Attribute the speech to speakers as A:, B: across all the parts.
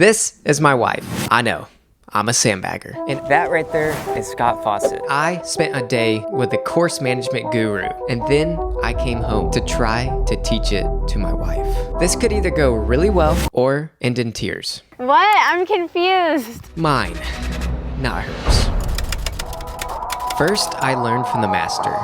A: This is my wife. I know, I'm a sandbagger.
B: And that right there is Scott Fawcett.
A: I spent a day with the course management guru, and then I came home to try to teach it to my wife. This could either go really well or end in tears.
C: What? I'm confused.
A: Mine, not hers. First, I learned from the master.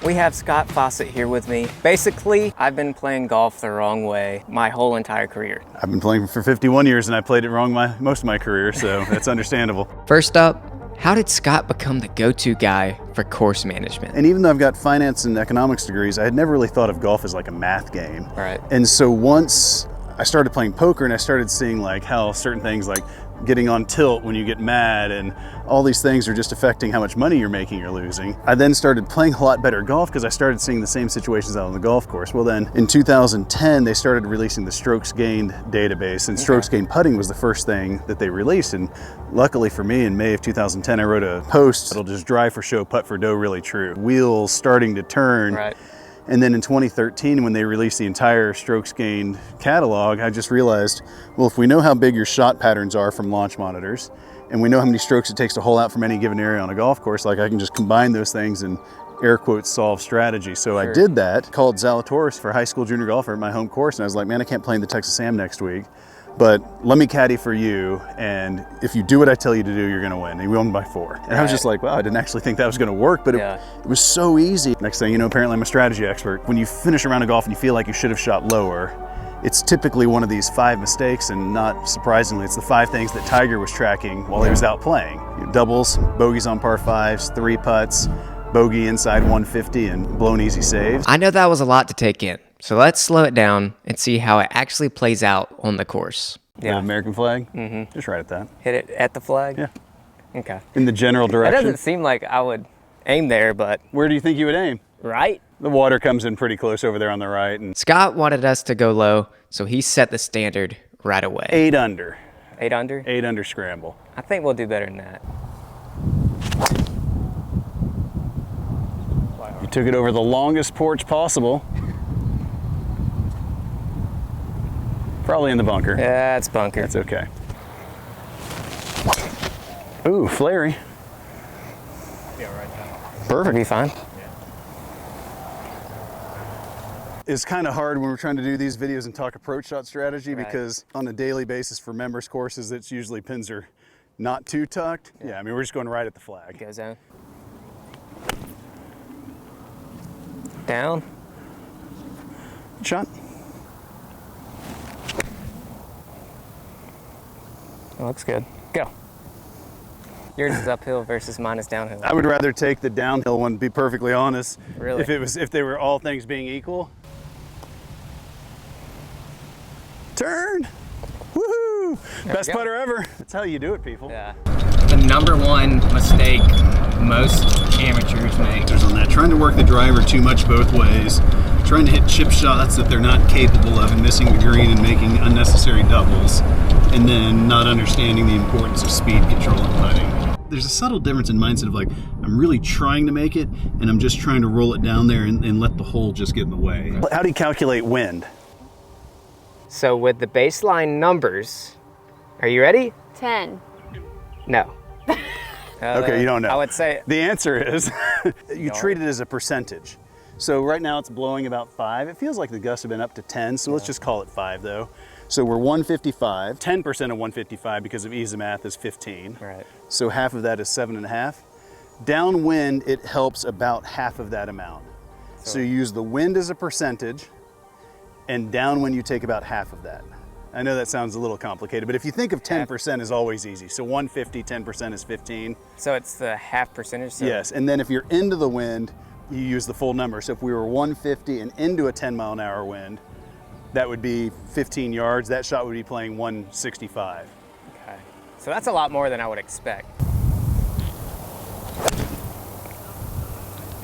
B: We have Scott Fawcett here with me. Basically, I've been playing golf the wrong way my whole entire career.
D: I've been playing for 51 years and I played it wrong most of my career, so that's understandable.
A: First up, how did Scott become the go-to guy for course management?
D: And even though I've got finance and economics degrees, I had never really thought of golf as like a math game.
B: Right.
D: And so once I started playing poker and I started seeing like how certain things like getting on tilt when you get mad and all these things are just affecting how much money you're making or losing. I then started playing a lot better golf because I started seeing the same situations out on the golf course. Well then, in 2010, they started releasing the strokes gained database, and strokes gained putting was the first thing that they released. And luckily for me, in May of 2010, I wrote a post that'll just drive for show, putt for dough, really true. Wheels starting to turn.
B: Right.
D: And then in 2013, when they released the entire strokes gained catalog, I just realized, well, if we know how big your shot patterns are from launch monitors, and we know how many strokes it takes to hole out from any given area on a golf course, like I can just combine those things and air quotes solve strategy. So I did that, called Zalatoris for high school junior golfer at my home course, and I was like, man, I can't play in the Texas Am next week, but let me caddy for you, and if you do what I tell you to do, you're gonna win. And we won by 4. And I was just like, wow, I didn't actually think that was gonna work, but it was so easy. Next thing you know, apparently I'm a strategy expert. When you finish a round of golf and you feel like you should have shot lower, it's typically one of these 5 mistakes, and not surprisingly, it's the 5 things that Tiger was tracking while he was out playing. Doubles, bogeys on par 5s, 3 putts, bogey inside 150, and blown easy saves.
A: I know that was a lot to take in, so let's slow it down and see how it actually plays out on the course.
D: Yeah, American flag? Mm-hmm. Just right at that.
B: Hit it at the flag?
D: Yeah.
B: Okay.
D: In the general direction.
B: That doesn't seem like I would aim there, but...
D: Where do you think you would aim?
B: Right?
D: The water comes in pretty close over there on the right. And
A: Scott wanted us to go low, so he set the standard right away.
D: 8 under.
B: 8 under?
D: 8 under scramble.
B: I think we'll do better than that.
D: You took it over the longest porch possible. Probably in the bunker.
B: Yeah, it's bunker.
D: That's okay. Ooh, flary.
B: Yeah, right now.
D: Perfect.
B: Be fine.
D: It's kind of hard when we're trying to do these videos and talk approach shot strategy because on a daily basis for members courses, it's usually pins are not too tucked. Yeah, I mean, we're just going right at the flag.
B: Go zone. Down.
D: Shot.
B: That looks good. Go. Yours is uphill versus mine is downhill.
D: I would rather take the downhill one, to be perfectly honest.
B: Really?
D: If they were all things being equal. Turn! Woohoo! Best putter ever. That's how you do it, people.
B: Yeah.
A: The number one mistake most amateurs make.
D: There's on that, trying to work the driver too much both ways, trying to hit chip shots that they're not capable of and missing the green and making unnecessary doubles, and then not understanding the importance of speed control and putting. There's a subtle difference in mindset of like, I'm really trying to make it, and I'm just trying to roll it down there and let the hole just get in the way. How do you calculate wind?
B: So with the baseline numbers, are you ready?
C: 10.
B: No.
D: Okay, you don't know.
B: I would say...
D: The answer is, you treat it as a percentage. So right now it's blowing about 5. It feels like the gusts have been up to 10, so let's just call it 5 though. So we're 155. 10% of 155 because of easy math is 15.
B: Right.
D: So half of that is 7.5. Downwind, it helps about half of that amount. So you use the wind as a percentage, and downwind you take about half of that. I know that sounds a little complicated, but if you think of 10% is always easy. So 150, 10% is 15.
B: So it's the half percentage? So
D: Yes, and then if you're into the wind, you use the full number. So if we were 150 and into a 10-mile-an-hour wind, that would be 15 yards. That shot would be playing 165.
B: Okay. So that's a lot more than I would expect.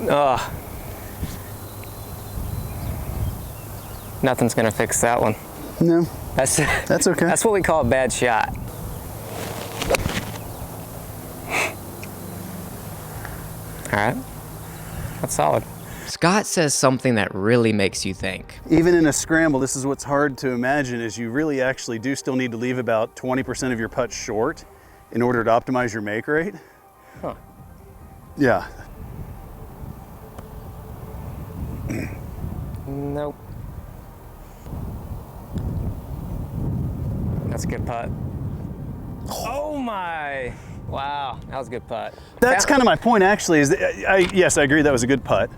B: Ugh. Nothing's gonna fix that one.
D: No,
B: That's
D: okay.
B: That's what we call a bad shot. All right, that's solid.
A: Scott says something that really makes you think.
D: Even in a scramble, this is what's hard to imagine, is you really actually do still need to leave about 20% of your putts short in order to optimize your make rate.
B: Huh.
D: Yeah.
B: Nope. That's a good putt. Oh my! Wow, that was a good putt.
D: That's kind of my point, actually, is that yes, I agree that was a good putt,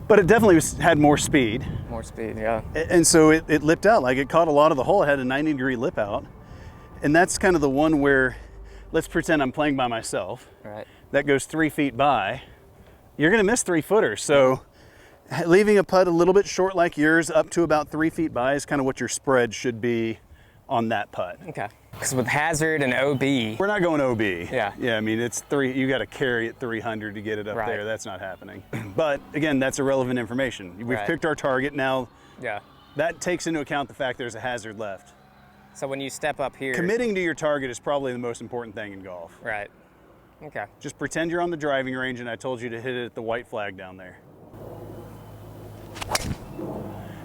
D: but it definitely had more speed.
B: More speed, yeah.
D: And so it lipped out, like it caught a lot of the hole. It had a 90-degree lip out. And that's kind of the one where, let's pretend I'm playing by myself.
B: Right.
D: That goes 3 feet by. You're gonna miss 3-footers. So leaving a putt a little bit short like yours up to about 3 feet by is kind of what your spread should be on that putt.
B: Okay. Because with hazard and OB,
D: We're not going OB.
B: Yeah.
D: Yeah, I mean, it's you got to carry it 300 to get it up
B: Right.
D: there. That's not happening. But again, that's irrelevant information. We've
B: Right.
D: picked our target. Now
B: yeah.
D: that takes into account the fact there's a hazard left.
B: So when you step up here,
D: Committing to your target is probably the most important thing in golf.
B: right? Okay.
D: Just pretend you're on the driving range and I told you to hit it at the white flag down there.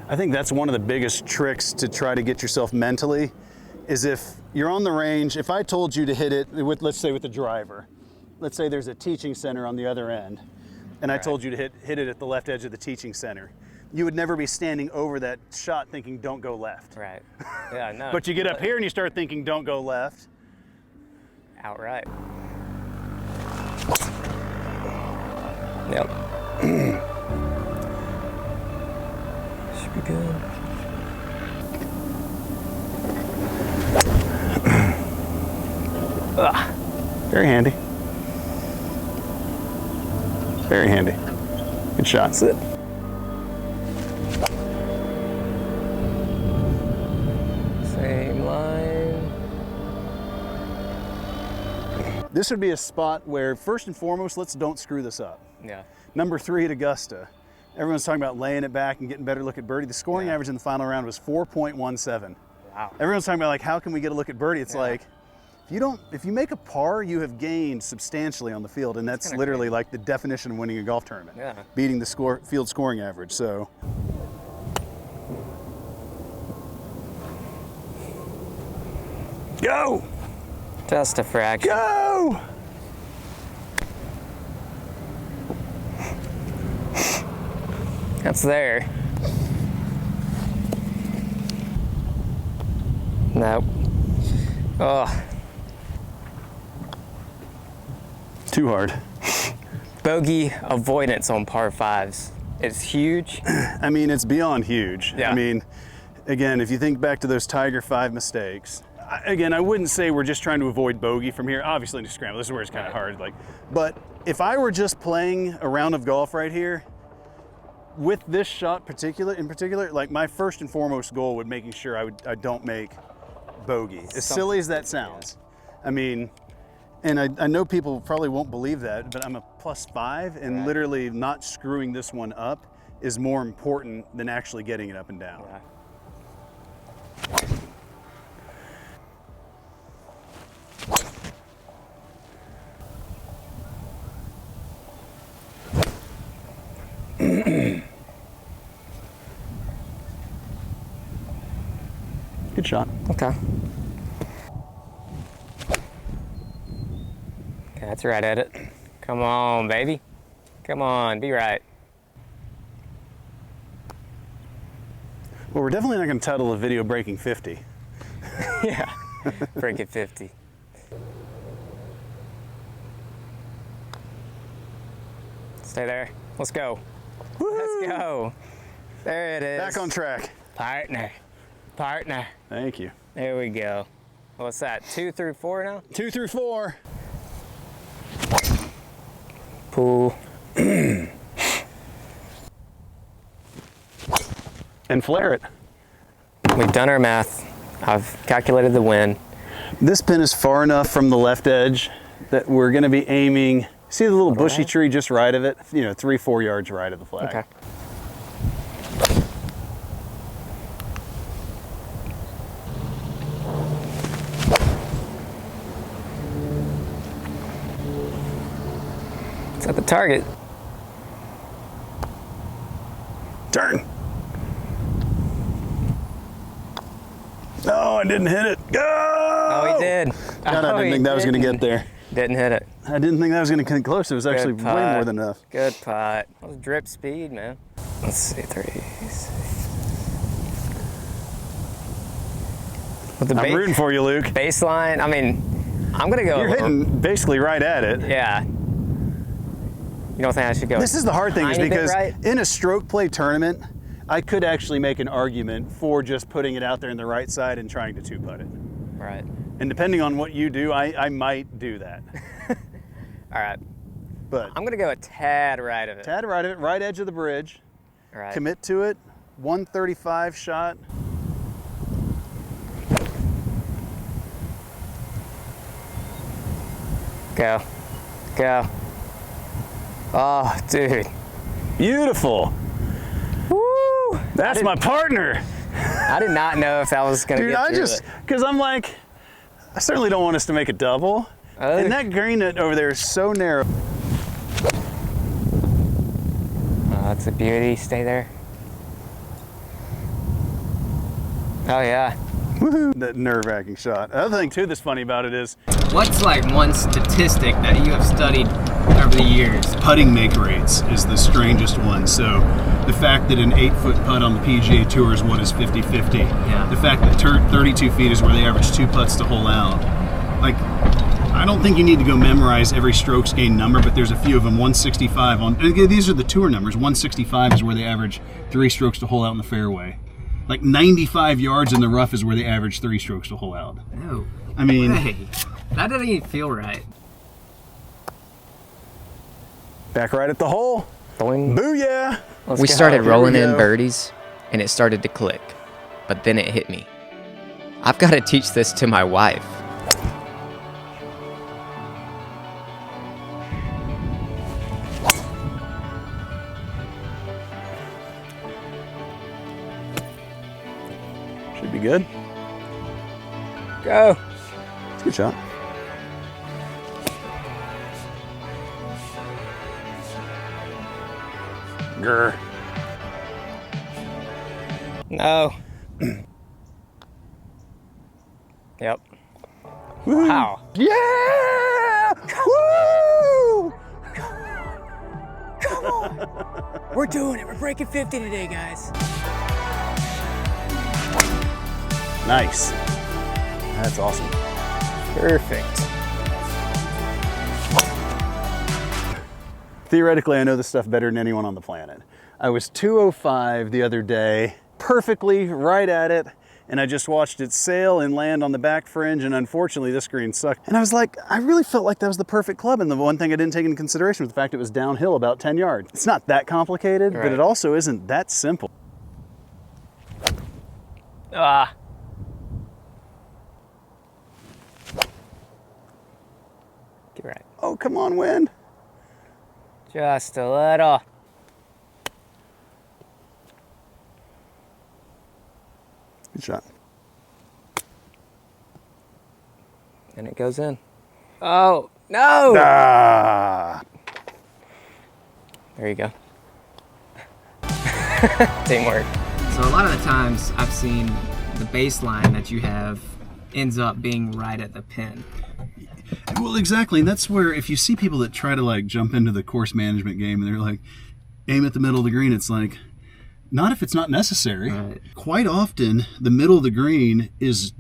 D: I think that's one of the biggest tricks to try to get yourself mentally, is if you're on the range, if I told you to hit it with, let's say with the driver, let's say there's a teaching center on the other end, and I
B: Right.
D: told you to hit it at the left edge of the teaching center, you would never be standing over that shot thinking don't go left.
B: Right. Yeah. No.
D: But you get up here and you start thinking don't go left.
B: outright. Yep. Should be good.
D: Very handy. Very handy. Good shot.
B: That's it. Same line.
D: This would be a spot where, first and foremost, don't screw this up.
B: Yeah.
D: Number 3 at Augusta. Everyone's talking about laying it back and getting better look at birdie. The scoring
B: Yeah.
D: average in the final round was 4.17.
B: Wow.
D: Everyone's talking about, like, how can we get a look at birdie? It's like, if you make a par, you have gained substantially on the field, and that's
B: kinda
D: literally
B: crazy.
D: like the definition of winning a golf tournament.
B: Yeah.
D: Beating the field scoring average. So go!
B: Just a fraction.
D: Go!
B: That's there. Nope. Oh,
D: Too hard.
B: bogey avoidance on par fives is huge.
D: I mean, it's beyond huge.
B: Yeah.
D: I mean, again, if you think back to those Tiger 5 mistakes, I wouldn't say we're just trying to avoid bogey from here. Obviously, in a scramble, this is where it's kind of hard. But if I were just playing a round of golf right here, with this shot in particular, like my first and foremost goal would making sure I don't make bogey. As silly as that sounds. I mean, and I know people probably won't believe that, but I'm a +5, and
B: Right.
D: literally not screwing this one up is more important than actually getting it up and down.
B: Yeah.
D: Good shot.
B: Okay. Okay, that's right at it. Come on, baby. Come on, be right.
D: Well, we're definitely not going to title a video Breaking 50.
B: Yeah. Break it 50. Stay there. Let's go. Let's go. There it is.
D: Back on track.
B: Partner. Partner.
D: Thank you.
B: There we go. What's that? 2 through 4 now?
D: 2 through 4.
B: Pool.
D: And flare it.
B: We've done our math. I've calculated the wind.
D: This pin is far enough from the left edge that we're going to be aiming. See the little bushy tree just right of it? 3-4 yards right of the flag.
B: Okay. It's at the target.
D: Oh, I didn't hit it. Go!
B: Oh, he did.
D: God, I didn't think that was going to get there.
B: Didn't hit it.
D: I didn't think that was going to come close. It was actually
B: Good
D: way
B: putt.
D: more than enough.
B: Good putt. That was drip speed, man. Let's see, threes. With the
D: I'm rooting for you, Luke.
B: baseline, I mean, I'm gonna go.
D: You're hitting basically right at it.
B: Yeah. You don't think I should go?
D: This is the hard thing, is
B: tiny bit
D: because
B: right?
D: in a stroke play tournament, I could actually make an argument for just putting it out there in the right side and trying to two-putt it.
B: Right.
D: And depending on what you do, I might do that.
B: All right.
D: But
B: I'm gonna go a tad right of it.
D: tad right of it, right edge of the bridge.
B: All right.
D: Commit to it. 135 shot.
B: Go. Go. Oh, dude.
D: Beautiful.
B: Woo!
D: That's my partner.
B: I did not know if that was gonna
D: Dude,
B: get
D: I
B: through
D: just,
B: it.
D: because I'm like, I certainly don't want us to make a double.
B: Oh.
D: And that green over there is so narrow.
B: Oh, it's a beauty. Stay there. Oh yeah.
D: Woohoo! That nerve-wracking shot. Another thing too that's funny about it is
A: What's like one statistic that you have studied over the years?
D: putting make rates is the strangest one. So the fact that an 8-foot putt on the PGA Tour is what is 50-50.
A: Yeah.
D: The fact that 32 feet is where they average 2 putts to hole out. Like, I don't think you need to go memorize every strokes gained number, but there's a few of them. 165 on, and again, these are the tour numbers. 165 is where they average 3 strokes to hole out in the fairway. Like 95 yards in the rough is where they average 3 strokes to hole out.
A: No.
D: I mean,
A: Hey, that doesn't even feel right.
D: back right at the hole.
B: Boing.
D: Booyah!
B: Let's
A: We
B: go.
A: started
D: Here
A: rolling
D: we
A: in
D: go.
A: birdies, and it started to click. But then it hit me. I've got to teach this to my wife.
D: Should be good.
B: Go.
D: It's a good shot. Grr.
B: No. Yep. Wow.
D: Yeah! Woo!
B: Come on. We're doing it. We're breaking 50 today, guys.
D: Nice. That's awesome.
B: Perfect.
D: Theoretically, I know this stuff better than anyone on the planet. I was 205 the other day, perfectly right at it, and I just watched it sail and land on the back fringe, and unfortunately this green sucked. And I was like, I really felt like that was the perfect club, and the one thing I didn't take into consideration was the fact it was downhill about 10 yards. It's not that complicated, but
B: Right.
D: it also isn't that simple.
B: Ah. Get right.
D: Oh, come on, wind.
B: Just a little.
D: Good shot.
B: And it goes in. Oh, no!
D: Ah.
B: There you go. Teamwork.
A: So a lot of the times I've seen the baseline that you have ends up being right at the pin.
D: Well, exactly. And that's where if you see people that try to like jump into the course management game and they're like, aim at the middle of the green, it's like, not if it's not necessary.
A: Right.
D: Quite often, the middle of the green is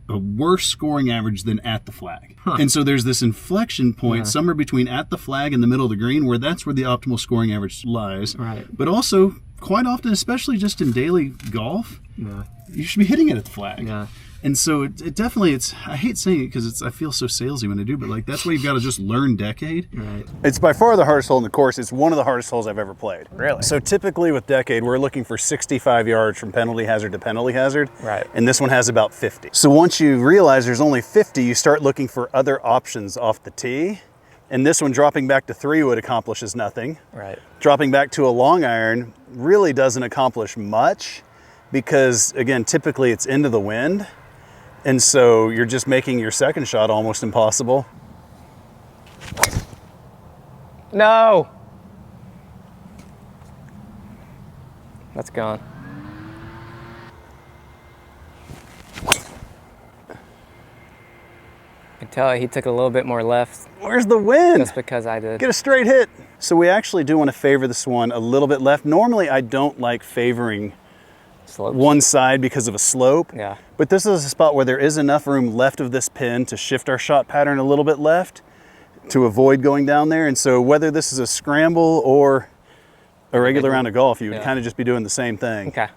D: a worse scoring average than at the flag.
A: Huh.
D: And so there's this inflection point somewhere between at the flag and the middle of the green where that's where the optimal scoring average lies.
A: Right.
D: But also, quite often, especially just in daily golf,
A: Yeah.
D: you should be hitting it at the flag.
A: Yeah.
D: And so it definitely, I hate saying it because I feel so salesy when I do, but like that's why you've got to just learn Decade.
A: Right.
D: It's by far the hardest hole in the course. It's one of the hardest holes I've ever played.
B: Really?
D: So typically with Decade, we're looking for 65 yards from penalty hazard to penalty hazard.
B: Right.
D: And this one has about 50. So once you realize there's only 50, you start looking for other options off the tee. And this one dropping back to 3 would accomplishes nothing.
B: Right.
D: Dropping back to a long iron really doesn't accomplish much because, again, typically it's into the wind. And so you're just making your second shot almost impossible.
B: No! That's gone. could tell he took a little bit more left
D: Where's the wind?
B: just because I did.
D: Get a straight hit. So we actually do want to favor this one a little bit left. Normally I don't like favoring
B: Slopes.
D: one side because of a slope.
B: Yeah.
D: But this is a spot where there is enough room left of this pin to shift our shot pattern a little bit left to avoid going down there. And so whether this is a scramble or a regular round of golf, you would kind of just be doing the same thing.
B: Okay.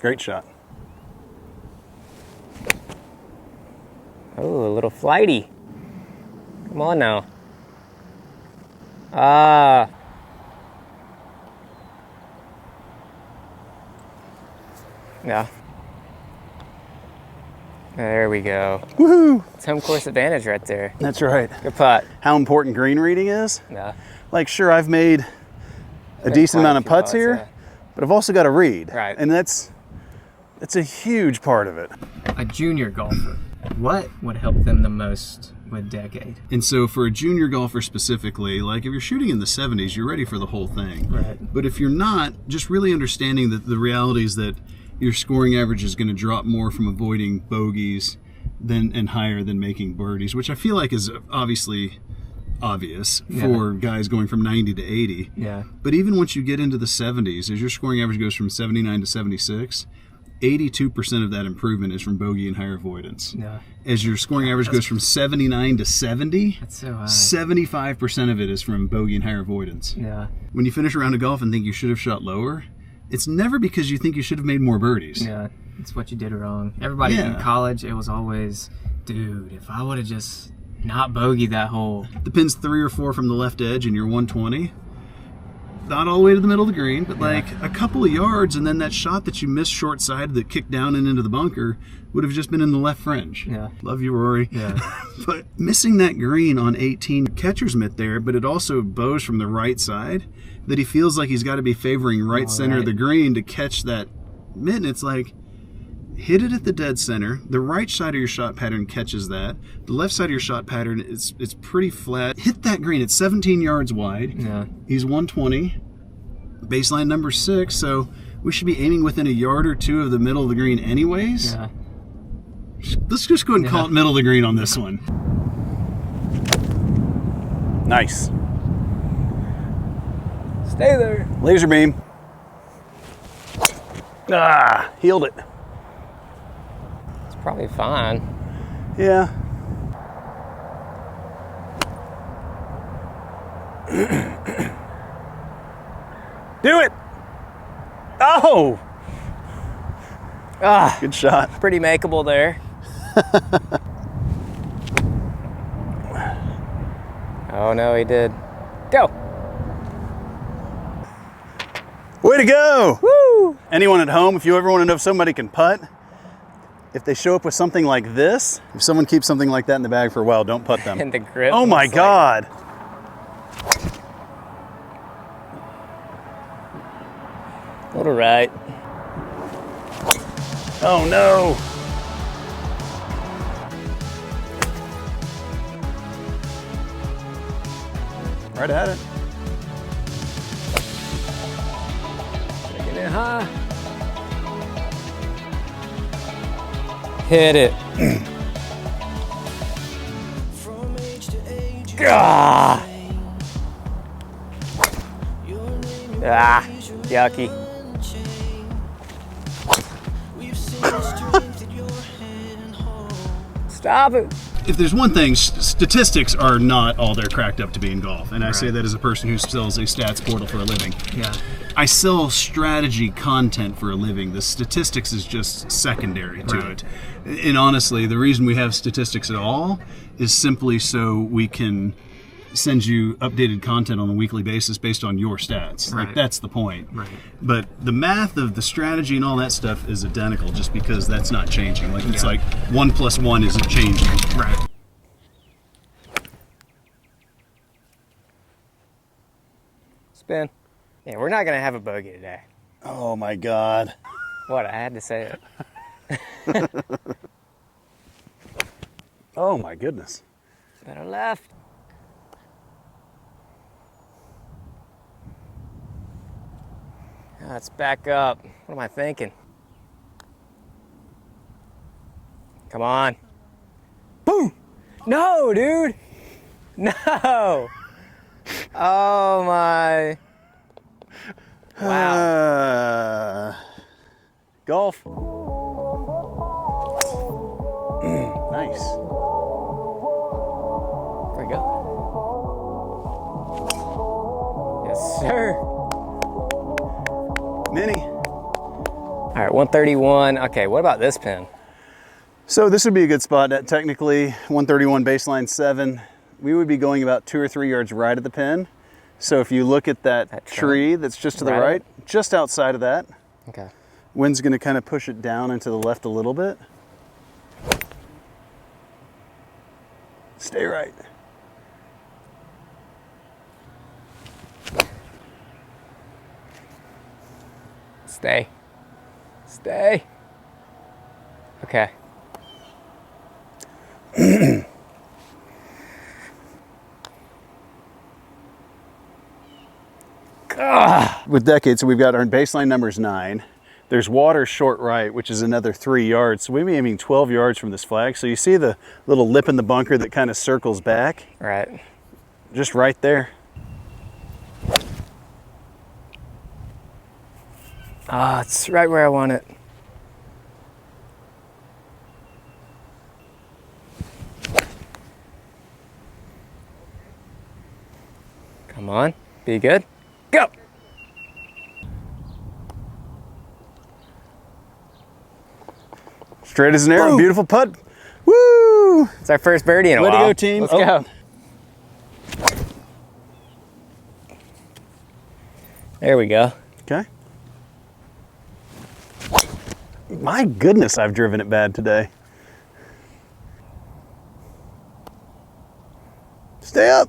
D: Great shot.
B: Oh, a little flighty. Come on now. Ah. Yeah. There we go.
D: Woohoo!
B: It's home course advantage right there.
D: That's right.
B: Good putt.
D: How important green reading is?
B: Yeah.
D: Like, sure, I've made a decent amount of putts here,
B: yeah.
D: but I've also got to read.
B: Right.
D: And that's a huge part of it.
A: A junior golfer, what would help them the most with Decade?
D: And so for a junior golfer specifically, like if you're shooting in the 70s, you're ready for the whole thing.
A: Right.
D: But if you're not, just really understanding that the reality is that your scoring average is going to drop more from avoiding bogeys and higher than making birdies, which I feel like is obviously obvious for guys going from 90 to 80.
A: Yeah.
D: But even once you get into the 70s, as your scoring average goes from 79 to 76, 82% of that improvement is from bogey and higher avoidance.
A: Yeah.
D: As your scoring average goes from 79 to 70,
A: That's so high.
D: 75% of it is from bogey and higher avoidance.
A: Yeah.
D: When you finish a round of golf and think you should have shot lower, it's never because you think you should have made more birdies.
A: Yeah. It's what you did wrong. Everybody in college, it was always, dude, if I would have just not bogeyed that hole.
D: The pin's 3 or 4 from the left edge and you're 120. Not all the way to the middle of the green, but like a couple of yards, and then that shot that you missed short side that kicked down and into the bunker would have just been in the left fringe.
A: Yeah.
D: Love you, Rory.
A: Yeah.
D: But missing that green on 18, catcher's mitt there, but it also bows from the right side, that he feels like he's got to be favoring right center of the green to catch that mitt. And it's like, hit it at the dead center. The right side of your shot pattern catches that. The left side of your shot pattern, it's pretty flat. Hit that green. It's 17 yards wide.
A: Yeah.
D: He's 120. Baseline number 6, so we should be aiming within a yard or two of the middle of the green anyways.
A: Yeah.
D: Let's just go ahead and call it middle of the green on this one. Nice.
B: Stay there.
D: Laser beam. Ah, healed it.
B: It's probably fine.
D: Yeah. Do it! Oh!
B: Ah,
D: Good shot.
B: pretty makeable there. Oh no, he did. Go!
D: Way to go!
B: Woo!
D: Anyone at home, if you ever want to know if somebody can putt, if they show up with something like this, if someone keeps something like that in the bag for a while, don't putt them.
B: And the grip.
D: Oh my
B: looks like-
D: God!
B: Little right.
D: Oh no! Right at it.
B: Taking it high. Hit it. Ah. Ah, yucky. Stop it.
D: If there's one thing, statistics are not all they're cracked up to be in golf. And I say that as a person who sells a stats portal for a living.
A: Yeah.
D: I sell strategy content for a living. The statistics is just secondary to it. And honestly, the reason we have statistics at all is simply so we can send you updated content on a weekly basis based on your stats. Like, that's the point.
A: Right.
D: But the math of the strategy and all that stuff is identical just because that's not changing. Like, it's like 1 + 1 isn't changing.
A: Right.
B: Spin. Yeah, we're not gonna have a bogey today.
D: Oh my God.
B: What, I had to say it.
D: Oh my goodness.
B: Better left. Let's back up. What am I thinking? Come on. Boom! No, dude! No! Oh my. Wow.
D: Golf. Nice.
B: There we go. Yes, sir.
D: Mini.
B: All right, 131. Okay, what about this pin?
D: So this would be a good spot. Technically, 131 baseline 7. We would be going about 2 or 3 yards right at the pin. So if you look at that tree that's just to the right, just outside of that,
B: okay.
D: wind's going to kind of push it down and to the left a little bit. Stay right.
B: Stay. Stay. Okay.
D: With decades, so we've got our baseline numbers 9. There's water short right, which is another 3 yards. So we'd be aiming 12 yards from this flag. So you see the little lip in the bunker that kind of circles back?
B: Right.
D: Just right there.
B: Ah, it's right where I want it. Come on, be good. Go!
D: Straight as an arrow, beautiful putt. Woo!
B: It's our first birdie in a
D: Way
B: while.
D: to go, team.
B: Let's go. There we go.
D: Okay. My goodness, I've driven it bad today. Stay up.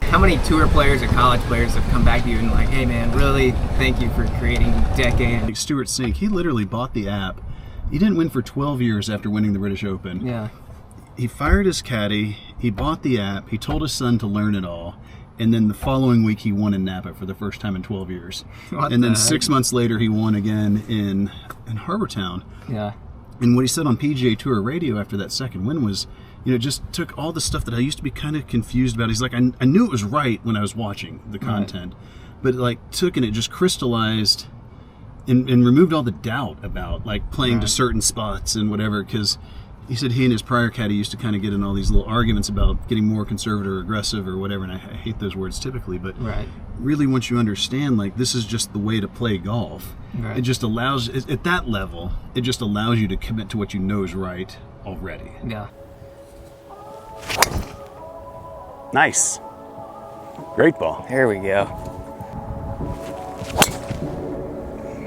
A: How many tour players or college players have come back to you and like, hey man, really thank you for creating Decade?
D: Like Stuart Sink, he literally bought the app. He didn't win for 12 years after winning the British Open.
A: Yeah.
D: He fired his caddy, he bought the app, he told his son to learn it all, and then the following week he won in Napa for the first time in 12 years. And then 6 months later he won again in Harbortown.
A: Yeah.
D: And what he said on PGA Tour radio after that second win was, you know, just took all the stuff that I used to be kind of confused about. He's like, I knew it was right when I was watching the content, but like took and it just crystallized and removed all the doubt about like playing to certain spots and whatever. Because he said he and his prior caddy used to kind of get in all these little arguments about getting more conservative or aggressive or whatever. And I hate those words typically, but really once you understand, like, this is just the way to play golf. It just allows, at that level, it just allows you to commit to what you know is right already.
A: Yeah.
D: Nice. Great ball.
B: Here we go.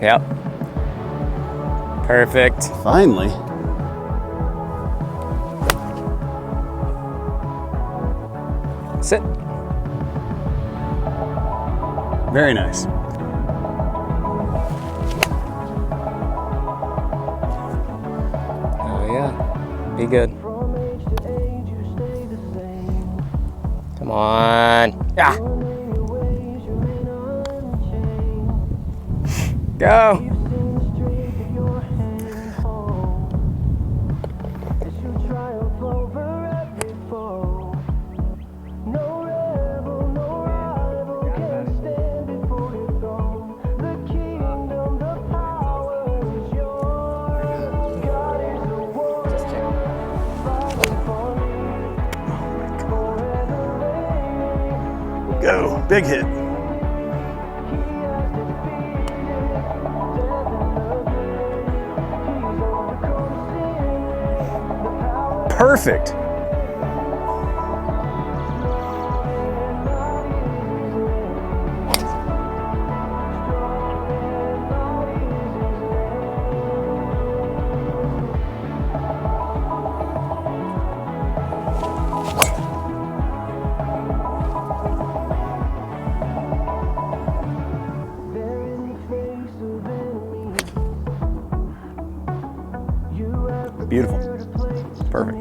B: Yep. Perfect.
D: Finally.
B: Sit.
D: Very nice.
B: Oh yeah. Be good. Come on. Yeah. Go.
D: Go. Big hit. Perfect. Beautiful. Perfect.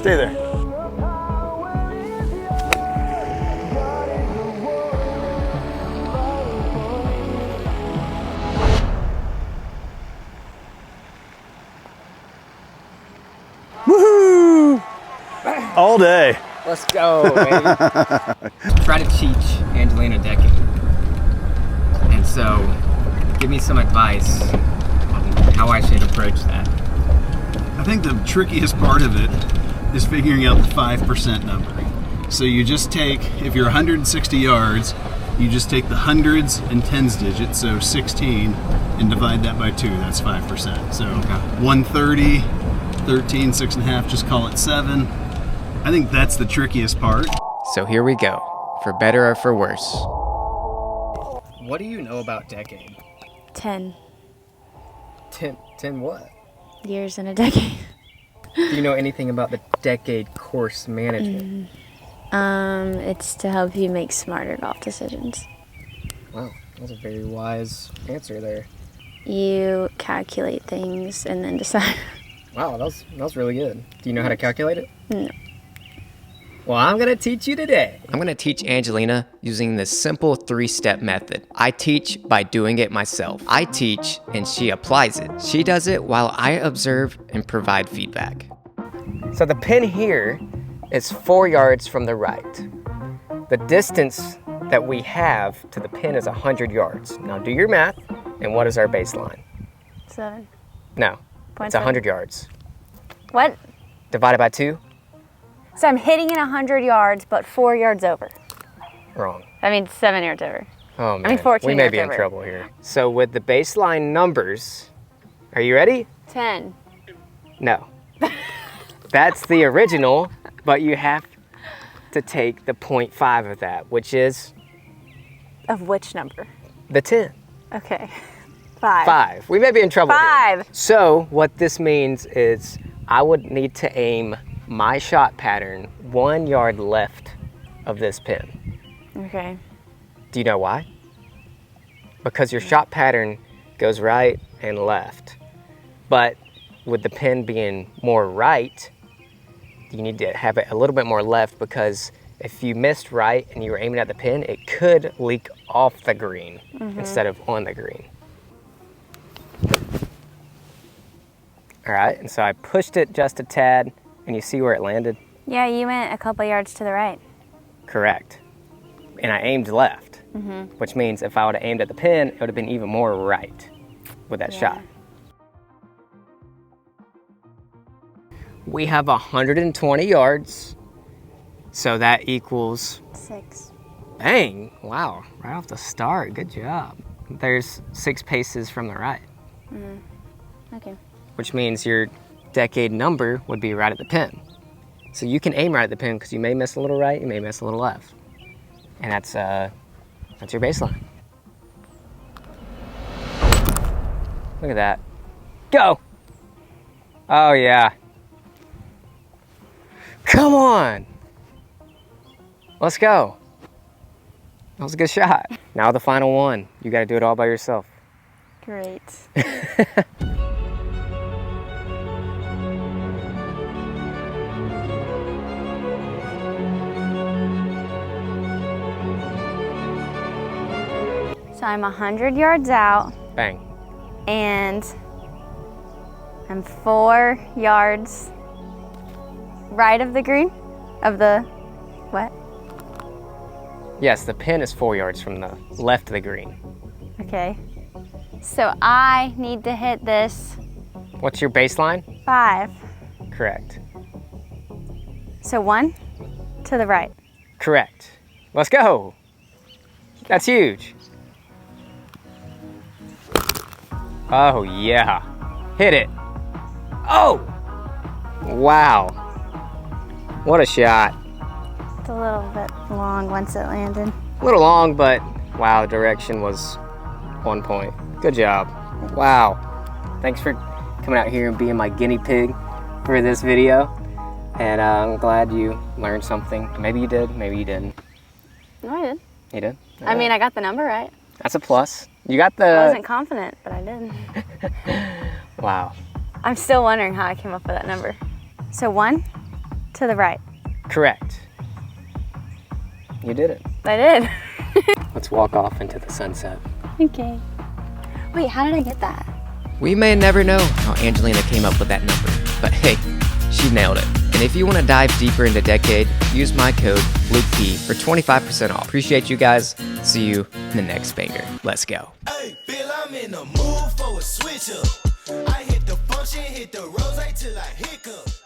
D: Stay there. Woohoo! All day.
B: Let's go, baby. Try to teach Angelina decking. And so, give me some advice on how I should approach that.
D: I think the trickiest part of it is figuring out the 5% number. So you just take, if you're 160 yards, you just take the hundreds and tens digits, so 16, and divide that by 2, that's 5%. So 130, 13, 6.5, just call it 7. I think that's the trickiest part.
A: So here we go, for better or for worse.
B: What do you know about decking?
C: 10
B: 10 what?
C: years in a decade.
B: Do you know anything about the decade course management?
C: It's to help you make smarter golf decisions.
B: Wow, that's a very wise answer there.
C: You calculate things and then decide.
B: Wow, that was really good. Do you know how to calculate it?
C: No.
B: Well, I'm gonna teach you today.
A: I'm gonna teach Angelina using this simple 3-step method. I teach by doing it myself. I teach and she applies it. She does it while I observe and provide feedback.
B: So the pin here is 4 yards from the right. The distance that we have to the pin is 100 yards. Now do your math, and what is our baseline?
C: 7.
B: No, it's 100 yards.
C: What?
B: Divided by 2?
C: So I'm hitting it 100 yards, but 4 yards over.
B: Wrong.
C: That means 7 yards over.
B: Oh man,
C: I mean 14
B: we may
C: yards
B: be in
C: over.
B: trouble here. So with the baseline numbers, are you ready?
C: 10.
B: No. That's the original, but you have to take the 0.5 of that, which is
C: Of which number?
B: the 10.
C: Okay. 5.
B: 5. We may be in trouble here.
C: 5.
B: So what this means is I would need to aim my shot pattern 1 yard left of this pin.
C: Okay.
B: Do you know why? Because your shot pattern goes right and left. But with the pin being more right, you need to have it a little bit more left, because if you missed right and you were aiming at the pin, it could leak off the green instead of on the green. All right, and so I pushed it just a tad, and you see where it landed?
C: Yeah, you went a couple yards to the right.
B: Correct. And I aimed left, which means if I would have aimed at the pin, it would have been even more right with that shot. We have 120 yards, so that equals
C: 6.
B: Bang! Wow, right off the start, good job. There's 6 paces from the right,
C: Okay.
B: which means your decade number would be right at the pin. So you can aim right at the pin, because you may miss a little right, you may miss a little left. And that's your baseline. Look at that. Go! Oh yeah. Come on! Let's go. That was a good shot. Now the final one. You gotta do it all by yourself.
C: Great. So I'm 100 yards out
B: Bang.
C: and I'm 4 yards right of the green, of the, what?
B: Yes, the pin is 4 yards from the left of the green.
C: Okay. So I need to hit this
B: What's your baseline?
C: 5.
B: Correct.
C: So 1 to the right.
B: Correct. Let's go. That's huge. Oh yeah. Hit it. Oh! Wow. What a shot.
C: It's a little bit long once it landed.
B: A little long, but wow, the direction was on point. Good job. Wow. Thanks for coming out here and being my guinea pig for this video. And I'm glad you learned something. Maybe you did, maybe you didn't.
C: No, I did.
B: You did?
C: I mean, I got the number right.
B: That's a plus. You got the...
C: I wasn't confident, but I did.
B: Wow.
C: I'm still wondering how I came up with that number. So 1 To the right.
B: Correct. You did it.
C: I did.
B: Let's walk off into the sunset.
C: Okay. Wait, how did I get that?
A: We may never know how Angelina came up with that number, but hey, she nailed it. And if you want to dive deeper into Decade, use my code LukeP for 25% off. Appreciate you guys. See you in the next banger. Let's go.
E: Hey, Bill, I'm in the mood for a switch up. I hit the function, hit the rose till I hiccup.